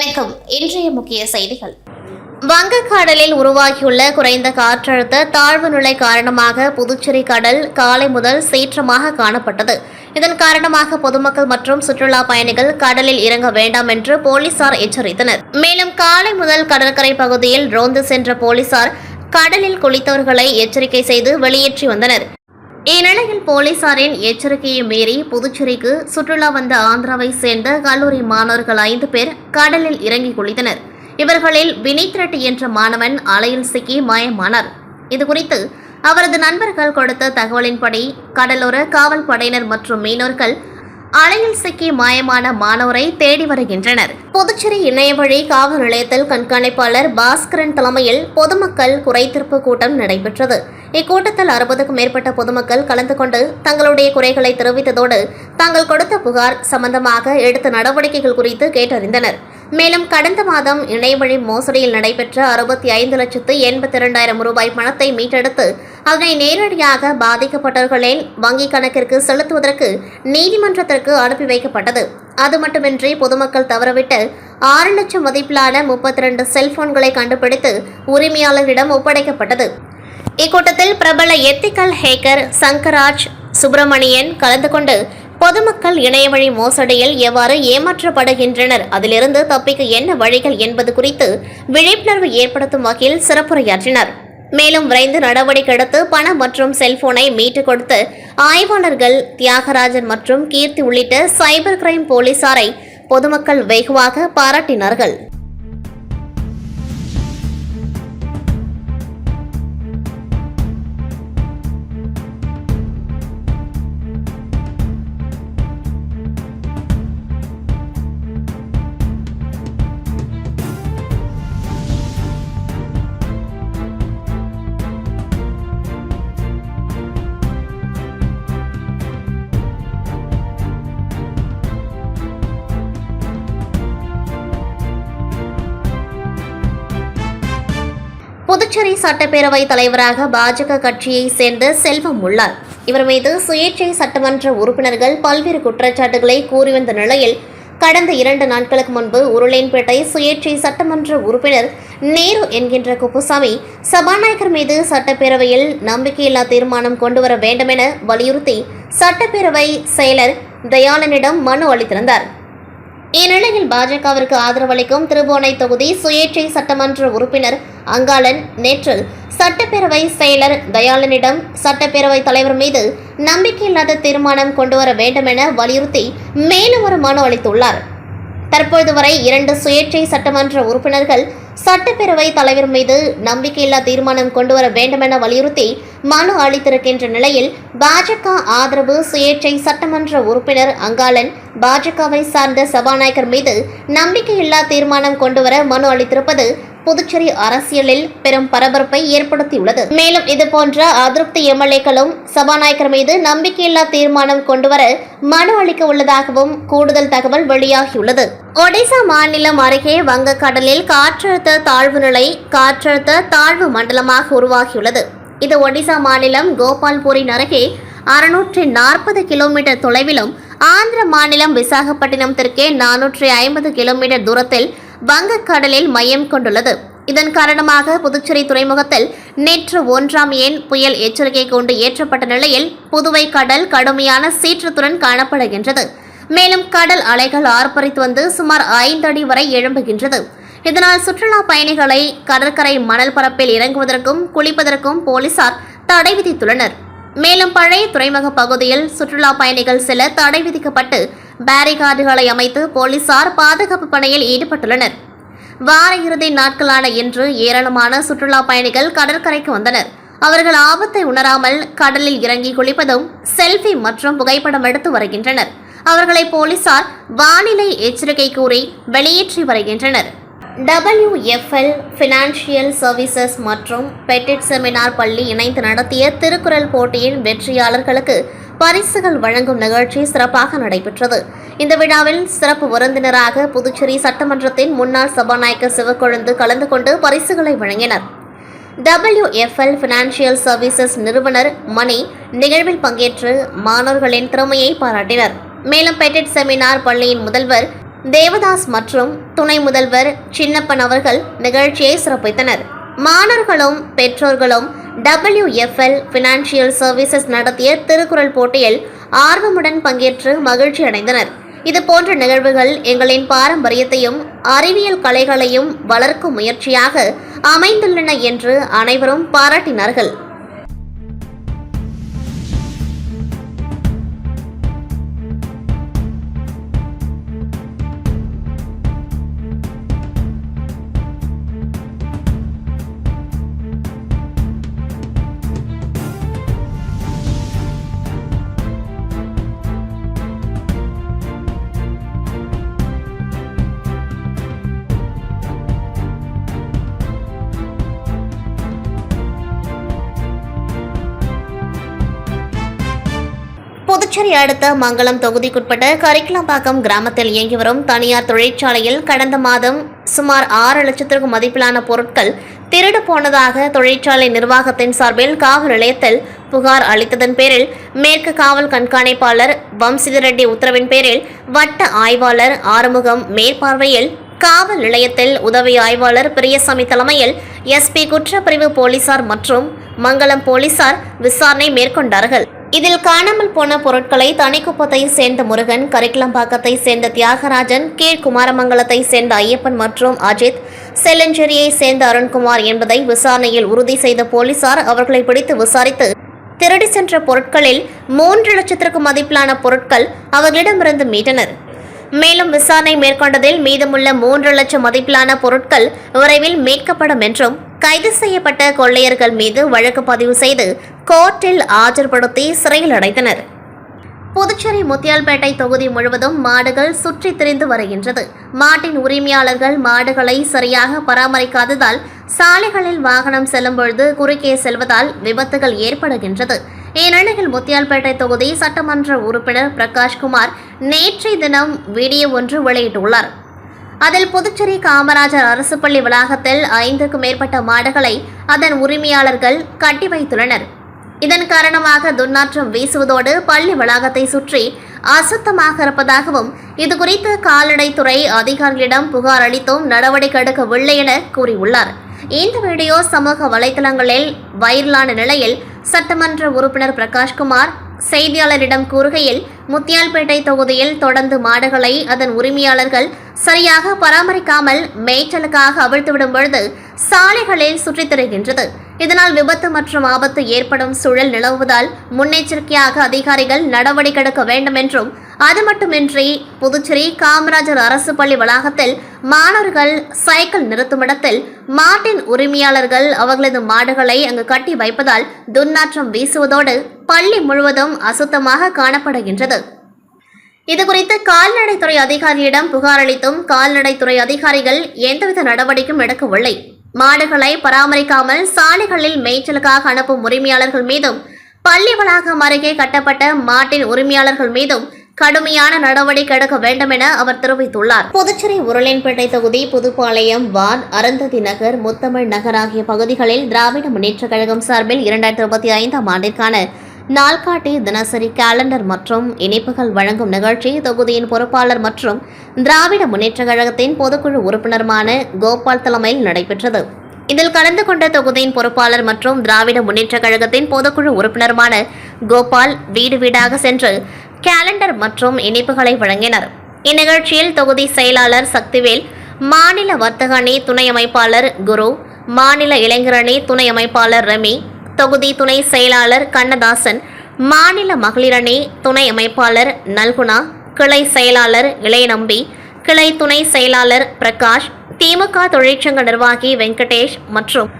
வணக்கம். இன்றைய முக்கிய செய்திகள். வங்கக்கடலில் உருவாகியுள்ள குறைந்த காற்றழுத்த தாழ்வு நிலை காரணமாக புதுச்சேரி கடல் காலை முதல் சீற்றமாக காணப்பட்டது. இதன் காரணமாக பொதுமக்கள் மற்றும் சுற்றுலா பயணிகள் கடலில் இறங்க வேண்டாம் என்று போலீசார் எச்சரித்தனர். மேலும் காலை முதல் கடற்கரை பகுதியில் ரோந்து சென்ற போலீசார் கடலில் குளித்தவர்களை எச்சரிக்கை செய்து வெளியேற்றி வந்தனர். இந்நிலையில் போலீசாரின் எச்சரிக்கையை மீறி புதுச்சேரிக்கு சுற்றுலா வந்த ஆந்திராவை சேர்ந்த கல்லூரி மாணவர்கள் 5 பேர் கடலில் இறங்கி குளித்தனர். இவர்களில் வினித் ரெட்டி என்ற மாணவன் அலையில் சிக்கி மாயமானார். இதுகுறித்து அவரது நண்பர்கள் கொடுத்த தகவலின்படி கடலோர காவல் படையினர் மற்றும் மீனவர்கள் அலையில் சிக்கி மாயமான மாணவரை தேடி வருகின்றனர். புதுச்சேரி இணையவழி காவல் நிலையத்தில் கண்காணிப்பாளர் பாஸ்கரன் தலைமையில் பொதுமக்கள் குறைதீர்ப்பு கூட்டம் நடைபெற்றது. இக்கூட்டத்தில் 60க்கும் மேற்பட்ட பொதுமக்கள் கலந்து கொண்டு தங்களுடைய குறைகளை தெரிவித்ததோடு தாங்கள் கொடுத்த புகார் சம்பந்தமாக எடுத்த நடவடிக்கைகள் குறித்து கேட்டறிந்தனர். மேலும் கடந்த மாதம் இணையவழி மோசடியில் நடைபெற்ற 65,82,000 ரூபாய் பணத்தை மீட்டெடுத்து அதனை நேரடியாக பாதிக்கப்பட்டவர்களின் வங்கிக் கணக்கிற்கு செலுத்துவதற்கு நீதிமன்றத்திற்கு அனுப்பி வைக்கப்பட்டது. அது மட்டுமின்றி பொதுமக்கள் தவறவிட்டு 6 லட்சம் மதிப்பிலான 32 செல்போன்களை கண்டுபிடித்து உரிமையாளரிடம் ஒப்படைக்கப்பட்டது. இக்கூட்டத்தில் பிரபல எத்திக்கல் ஹேக்கர் சங்கராஜ் சுப்பிரமணியன் கலந்து கொண்டு பொதுமக்கள் இணையவழி மோசடியில் எவ்வாறு ஏமாற்றப்படுகின்றனர், அதிலிருந்து தப்பிக்க என்ன வழிகள் என்பது குறித்து விழிப்புணர்வு ஏற்படுத்தும் வகையில் சிறப்புரையாற்றினர். மேலும் விரைந்து நடவடிக்கை எடுத்து பணம் மற்றும் செல்போனை மீட்டுக் கொடுத்து ஆய்வாளர்கள் தியாகராஜன் மற்றும் கீர்த்தி உள்ளிட்ட சைபர் கிரைம் போலீசாரை பொதுமக்கள் வெகுவாக பாராட்டினார்கள். புதுச்சேரி சட்டப்பேரவை தலைவராக பாஜக கட்சியை சேர்ந்த செல்வம் உள்ளார். இவர் மீது சுயேட்சை சட்டமன்ற உறுப்பினர்கள் பல்வேறு குற்றச்சாட்டுகளை கூறி வந்த நிலையில் கடந்த 2 நாட்களுக்கு முன்பு உருளையன்பேட்டை சுயேட்சை சட்டமன்ற உறுப்பினர் நேரு என்கின்ற குப்புசாமி சபாநாயகர் மீது சட்டப்பேரவையில் நம்பிக்கையில்லா தீர்மானம் கொண்டுவர வேண்டும் என வலியுறுத்தி சட்டப்பேரவை செயலர் தயாளனிடம் மனு அளித்திருந்தார். இந்நிலையில் பாஜகவிற்கு ஆதரவளிக்கும் திருபுவனை தொகுதி சுயேட்சை சட்டமன்ற உறுப்பினர் அங்காளன் நேற்று சட்டப்பேரவை செயலர் தயாளனிடம் சட்டப்பேரவை தலைவர் மீது நம்பிக்கையில்லாத தீர்மானம் கொண்டுவர வேண்டும் என வலியுறுத்தி மேலும் ஒரு மனு அளித்துள்ளார். தற்போது வரை 2 சுயேட்சை சட்டமன்ற உறுப்பினர்கள் சட்டப்பேரவை தலைவர் மீது நம்பிக்கையில்லா தீர்மானம் கொண்டுவர வேண்டும் என வலியுறுத்தி மனு அளித்திருக்கின்ற நிலையில் பாஜக ஆதரவு சுயேட்சை சட்டமன்ற உறுப்பினர் அங்காளன் பாஜகவை சார்ந்த சபாநாயகர் மீது நம்பிக்கையில்லா தீர்மானம் கொண்டுவர மனு அளித்திருப்பது புதுச்சேரி அரசியலில் பெரும் பரபரப்பை ஏற்படுத்தியுள்ளது. மேலும் இதுபோன்ற அதிருப்தி எம்எல்ஏக்களும் சபாநாயகர் மீது நம்பிக்கையில்லா தீர்மானம் கொண்டுவர மனு அளிக்க உள்ளதாகவும் கூடுதல் தகவல் வெளியாகியுள்ளது. ஒடிசா மாநிலம் அருகே வங்கக்கடலில் காற்றழுத்த தாழ்வு மண்டலமாக உருவாகியுள்ளது. இது ஒடிசா மாநிலம் கோபால்பூரின் அருகே 640 கிலோமீட்டர் தொலைவிலும் ஆந்திர மாநிலம் விசாகப்பட்டினம் தெற்கே 450 கிலோமீட்டர் தூரத்தில் வங்கக்கடலில் மையம் கொண்டுள்ளது. இதன் காரணமாக புதுச்சேரி துறைமுகத்தில் நேற்று 1ஆம் எண் புயல் எச்சரிக்கை கொண்டு ஏற்றப்பட்ட நிலையில் புதுவை கடல் கடுமையான சீற்றத்துடன் காணப்படுகின்றது. மேலும் கடல் அலைகள் ஆர்ப்பரித்து வந்து சுமார் 5 அடி வரை எழும்புகின்றது. இதனால் சுற்றுலா பயணிகளை கடற்கரை மணல் பரப்பில் இறங்குவதற்கும் குளிப்பதற்கும் போலீசார் தடை விதித்துள்ளனர். மேலும் பழைய துறைமுக பகுதியில் சுற்றுலா பயணிகள் சில தடை விதிக்கப்பட்டு பேரிகார்டுகளை அமைத்து போலீசார் பாதுகாப்பு பணியில் ஈடுபட்டுள்ளனர். வார இறுதி நாட்களான இன்று ஏராளமான சுற்றுலா பயணிகள் கடற்கரைக்கு வந்தனர். அவர்கள் ஆபத்தை உணராமல் கடலில் இறங்கி குளிப்பதும் செல்ஃபி மற்றும் புகைப்படம் எடுத்து வருகின்றனர். அவர்களை போலீசார் வானிலை எச்சரிக்கை கூறி வெளியேற்றி வருகின்றனர். WFL ஃபினான்ஷியல் சர்வீசஸ் மற்றும் பெட்டிட் செமினார் பள்ளி இணைந்து நடத்திய திருக்குறள் போட்டியின் வெற்றியாளர்களுக்கு பரிசுகள் வழங்கும் நிகழ்ச்சி சிறப்பாக நடைபெற்றது. இந்த விழாவில் சிறப்பு விருந்தினராக புதுச்சேரி சட்டமன்றத்தின் முன்னாள் சபாநாயகர் சிவக்கொழுந்து கலந்து கொண்டு பரிசுகளை வழங்கினர். WFL ஃபினான்ஷியல் சர்வீசஸ் நிறுவனர் மணி நிகழ்வில் பங்கேற்று மாணவர்களின் திறமையை பாராட்டினர். மேலும் பெட்டிட் செமினார் பள்ளியின் முதல்வர் தேவதாஸ் மற்றும் துணை முதல்வர் சின்னப்பன் அவர்கள் நிகழ்ச்சியை சிறப்பித்தனர். மாணவர்களும் பெற்றோர்களும் WFL ஃபினான்சியல் சர்வீசஸ் நடத்திய திருக்குறள் போட்டியில் ஆர்வமுடன் பங்கேற்று மகிழ்ச்சி அடைந்தனர். இதுபோன்ற நிகழ்வுகள் எங்களின் பாரம்பரியத்தையும் அறிவியல் கலைகளையும் வளர்க்கும் முயற்சியாக அமைந்துள்ளன என்று அனைவரும் பாராட்டினார்கள். புதுச்சேரி அடுத்த மங்கலம் தொகுதிக்குட்பட்ட கரிக்கலாம்பாக்கம் கிராமத்தில் இயங்கி வரும் தனியார் தொழிற்சாலையில் கடந்த மாதம் சுமார் 6 லட்சத்திற்கும் மதிப்பிலான பொருட்கள் திருடு போனதாக தொழிற்சாலை நிர்வாகத்தின் சார்பில் காவல் நிலையத்தில் புகார் அளித்ததன் பேரில் மேற்கு காவல் கண்காணிப்பாளர் வம்சித ரெட்டி உத்தரவின் பேரில் வட்ட ஆய்வாளர் ஆறுமுகம் மேற்பார்வையில் காவல் நிலையத்தில் உதவி ஆய்வாளர் பிரியசாமி தலைமையில் SP குற்றப்பிரிவு போலீசார் மற்றும் மங்கலம் போலீசார் விசாரணை மேற்கொண்டார்கள். இதில் காணாமல் போன பொருட்களை தனிக்குப்பத்தை சேர்ந்த முருகன், கரிக்கலாம்பாக்கத்தை சேர்ந்த தியாகராஜன், கீழ் குமாரமங்கலத்தை சேர்ந்த ஐயப்பன் மற்றும் அஜித், செல்லஞ்சேரியை சேர்ந்த அருண்குமார் என்பதை விசாரணையில் உறுதி செய்த போலீசார் அவர்களை பிடித்து விசாரித்து திருடி சென்ற பொருட்களில் 3 லட்சத்திற்கும் மதிப்பிலான பொருட்கள் அவர்களிடமிருந்து மீட்டனர். மேலும் விசாரணை மேற்கொண்டதில் மீதமுள்ள 3 லட்சம் மதிப்பிலான பொருட்கள் விரைவில் மீட்கப்படும் என்றும் கைது செய்யப்பட்ட கொள்ளையர்கள் மீது வழக்கு பதிவு செய்து கோர்ட்டில் ஆஜர்படுத்தி சிறையில் அடைத்தனர். புதுச்சேரி முத்தியால்பேட்டை தொகுதி முழுவதும் மாடுகள் சுற்றித் திரிந்து வருகின்றது. மாட்டின் உரிமையாளர்கள் மாடுகளை சரியாக பராமரிக்காததால் சாலைகளில் வாகனம் செல்லும் பொழுது குறுக்கே செல்வதால் விபத்துகள் ஏற்படுகின்றது. இந்நிலையில் முத்தியால்பேட்டை தொகுதி சட்டமன்ற உறுப்பினர் பிரகாஷ்குமார் நேற்றைய தினம் வீடியோ ஒன்று வெளியிட்டுள்ளார். அதில் புதுச்சேரி காமராஜர் அரசு பள்ளி வளாகத்தில் 5க்கும் மேற்பட்ட மாடுகளை அதன் உரிமையாளர்கள் கட்டி வைத்துள்ளனர். இதன் காரணமாக துர்நாற்றம் வீசுவதோடு பள்ளி வளாகத்தை சுற்றி அசுத்தமாக இருப்பதாகவும் இதுகுறித்து கால்நடைத்துறை அதிகாரிகளிடம் புகார் அளித்தும் நடவடிக்கை எடுக்கவில்லை என கூறியுள்ளார். இந்த வீடியோ சமூக வலைதளங்களில் வைரலான நிலையில் சட்டமன்ற உறுப்பினர் பிரகாஷ்குமார் செய்தியாளரிடம் கூறுகையில், முத்தியால்பேட்டை தொகுதியில் தொடர்ந்து மாடுகளை அதன் உரிமையாளர்கள் சரியாக பராமரிக்காமல் மேய்ச்சலுக்காக அவிழ்த்துவிடும் பொழுது சாலைகளில் சுற்றித் திரிகின்றது. இதனால் விபத்து மற்றும் ஆபத்து ஏற்படும் சூழல் நிலவுவதால் முன்னெச்சரிக்கையாக அதிகாரிகள் நடவடிக்கை எடுக்க வேண்டும் என்றும், அது மட்டுமின்றி புதுச்சேரி காமராஜர் அரசு பள்ளி வளாகத்தில் மாணவர்கள் சைக்கிள் நிறுத்துமிடத்தில் மாட்டின் உரிமையாளர்கள் அவர்களது மாடுகளை அங்கு கட்டி வைப்பதால் துர்நாற்றம் வீசுவதோடு பள்ளி முழுவதும் அசுத்தமாக காணப்படுகின்றது. இதுகுறித்து கால்நடைத்துறை அதிகாரியிடம் புகார் அளித்தும் கால்நடைத்துறை அதிகாரிகள் எந்தவித நடவடிக்கையும் எடுக்கவில்லை. மாடுகளை பராமரிக்காமல் சாலைகளில் மேய்ச்சலுக்காக அனுப்பும் உரிமையாளர்கள் மீதும் பள்ளி வளாகம் அருகே கட்டப்பட்ட மாட்டின் உரிமையாளர்கள் மீதும் கடுமையான நடவடிக்கை எடுக்க வேண்டும் என அவர் தெரிவித்துள்ளார். புதுச்சேரி உருளையன்பேட்டை தொகுதி புதுப்பாளையம் வார்டு, அருந்ததி நகர், முத்தமிழ் நகர் ஆகிய பகுதிகளில் திராவிட முன்னேற்றக் கழகம் சார்பில் 2025ஆம் ஆண்டிற்கான நாள்காட்டி தினசரி கேலண்டர் மற்றும் இணைப்புகள் வழங்கும் நிகழ்ச்சி தொகுதியின் பொறுப்பாளர் மற்றும் திராவிட முன்னேற்றக் கழகத்தின் பொதுக்குழு உறுப்பினருமான கோபால் தலைமையில் நடைபெற்றது. இதில் கலந்து கொண்ட தொகுதியின் பொறுப்பாளர் மற்றும் திராவிட முன்னேற்றக் கழகத்தின் பொதுக்குழு உறுப்பினருமான கோபால் வீடு வீடாக சென்று கேலண்டர் மற்றும் இணைப்புகளை வழங்கினர். இந்நிகழ்ச்சியில் தொகுதி செயலாளர் சக்திவேல், மாநில வர்த்தக அணி துணை அமைப்பாளர் குரு, மாநில இளைஞர் அணி துணை அமைப்பாளர் ரமி, தொகுதி துணை செயலாளர் கண்ணதாசன், மாநில மகளிர் அணி துணை அமைப்பாளர் நல்குணா, கிளை செயலாளர் இளையநம்பி, கிளை துணை செயலாளர் பிரகாஷ், திமுக தொழிற்சங்க நிர்வாகி வெங்கடேஷ் மற்றும்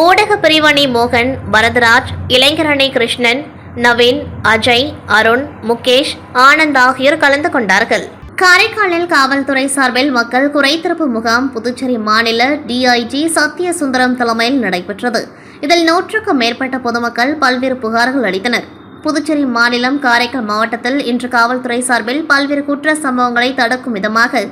ஊடக பிரிவணி மோகன், வரதராஜ், இளைஞர் அணி கிருஷ்ணன், நவீன், அஜய், அருண், முகேஷ், ஆனந்த் ஆகியோர் கலந்து கொண்டார்கள். காரைக்காலில் காவல்துறை சார்பில் மக்கள் குறைதீர்ப்பு முகாம் புதுச்சேரி மாநில DIG சத்யசுந்தரம் தலைமையில் நடைபெற்றது. இதில் 100க்கும் மேற்பட்ட பொதுமக்கள் பல்வேறு புகார்கள் அளித்தனர். புதுச்சேரி மாநிலம் காரைக்கால் மாவட்டத்தில் இன்று காவல்துறை சார்பில் பல்வேறு குற்ற சம்பவங்களை தடுக்கும் விதமாக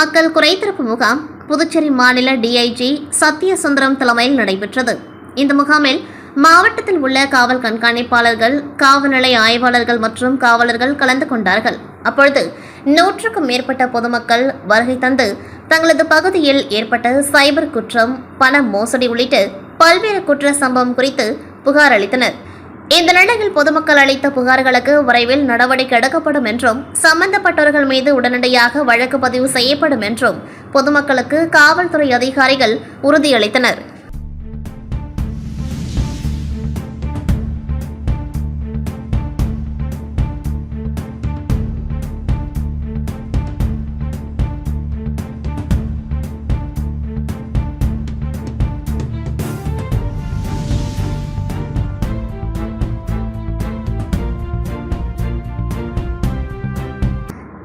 மக்கள் குறைதீர்ப்பு முகாம் புதுச்சேரி மாநில DIG சத்யசுந்தரம் தலைமையில் நடைபெற்றது. இந்த முகாமில் மாவட்டத்தில் உள்ள காவல் கண்காணிப்பாளர்கள், காவல்நிலைய ஆய்வாளர்கள் மற்றும் காவலர்கள் கலந்து கொண்டார்கள். அப்பொழுது 100க்கும் மேற்பட்ட பொதுமக்கள் வருகை தந்து தங்களது பகுதியில் ஏற்பட்ட சைபர் குற்றம், பண மோசடி உள்ளிட்ட பல்வேறு குற்ற சம்பவம் குறித்து புகார் அளித்தனர். இந்த நிலையில் பொதுமக்கள் அளித்த புகார்களுக்கு விரைவில் நடவடிக்கை எடுக்கப்படும் என்றும் சம்பந்தப்பட்டவர்கள் மீது உடனடியாக வழக்கு பதிவு செய்யப்படும் என்றும் பொதுமக்களுக்கு காவல்துறை அதிகாரிகள் உறுதியளித்தனர்.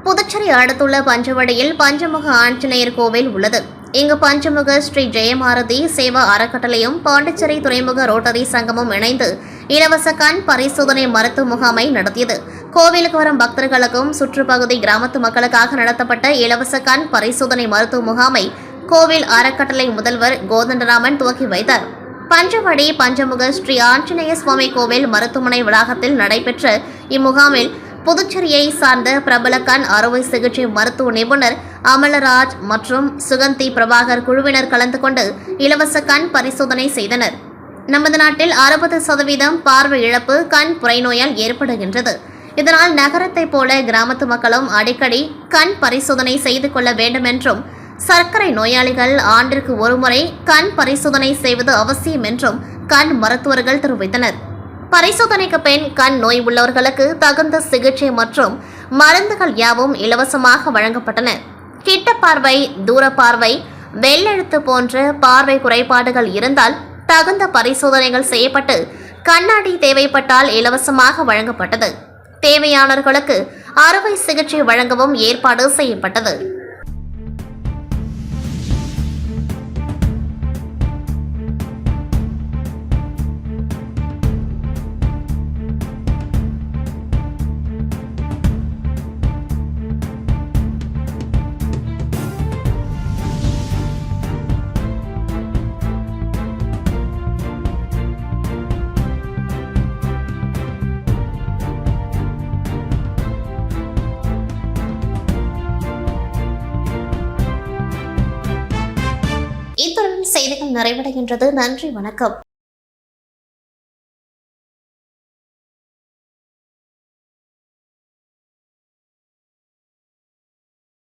புதுச்சேரி அடுத்துள்ள பஞ்சவடியில் பஞ்சமுக ஆஞ்சநேயர் கோவில் உள்ளது. இங்கு பஞ்சமுக ஸ்ரீ ஜெயமாரதி சேவா அறக்கட்டளையும் பாண்டிச்சேரி துறைமுக ரோட்டரி சங்கமும் இணைந்து இலவச கண் பரிசோதனை மருத்துவ முகாமை நடத்தியது. கோவிலுக்கு வரும் பக்தர்களுக்கும் சுற்றுப்பகுதி கிராமத்து மக்களுக்காக நடத்தப்பட்ட இலவச கண் பரிசோதனை மருத்துவ முகாமை கோவில் அறக்கட்டளை முதல்வர் கோதண்டராமன் துவக்கி வைத்தார். பஞ்சவடி பஞ்சமுக ஸ்ரீ ஆஞ்சநேய சுவாமி கோவில் மருத்துவமனை வளாகத்தில் நடைபெற்ற இம்முகாமில் புதுச்சேரியை சார்ந்த பிரபல கண் அறுவை சிகிச்சை மருத்துவ நிபுணர் அமலராஜ் மற்றும் சுகந்தி பிரபாகர் குழுவினர் கலந்து கொண்டு இலவச கண் பரிசோதனை செய்தனர். நமது நாட்டில் 60% பார்வை இழப்பு கண் புரைநோயால் ஏற்படுகின்றது. இதனால் நகரத்தைப் போல கிராமத்து மக்களும் அடிக்கடி கண் பரிசோதனை செய்து கொள்ள வேண்டும் என்றும், சர்க்கரை நோயாளிகள் ஆண்டிற்கு ஒருமுறை கண் பரிசோதனை செய்வது அவசியம் என்றும் கண் மருத்துவர்கள் தெரிவித்தனர். பரிசோதனைக்கு பின் கண் நோய் உள்ளவர்களுக்கு தகுந்த சிகிச்சை மற்றும் மருந்துகள் யாவும் இலவசமாக வழங்கப்பட்டன. கிட்ட பார்வை, தூர பார்வை, வெள்ளெழுத்து போன்ற பார்வை குறைபாடுகள் இருந்தால் தகுந்த பரிசோதனைகள் செய்யப்பட்டு கண்ணாடி தேவைப்பட்டால் இலவசமாக வழங்கப்பட்டது. தேவையானவர்களுக்கு அறுவை சிகிச்சை வழங்கவும் ஏற்பாடு செய்யப்பட்டது. இத்துடன் செய்திகள் நிறைவடைகின்றது. நன்றி, வணக்கம்.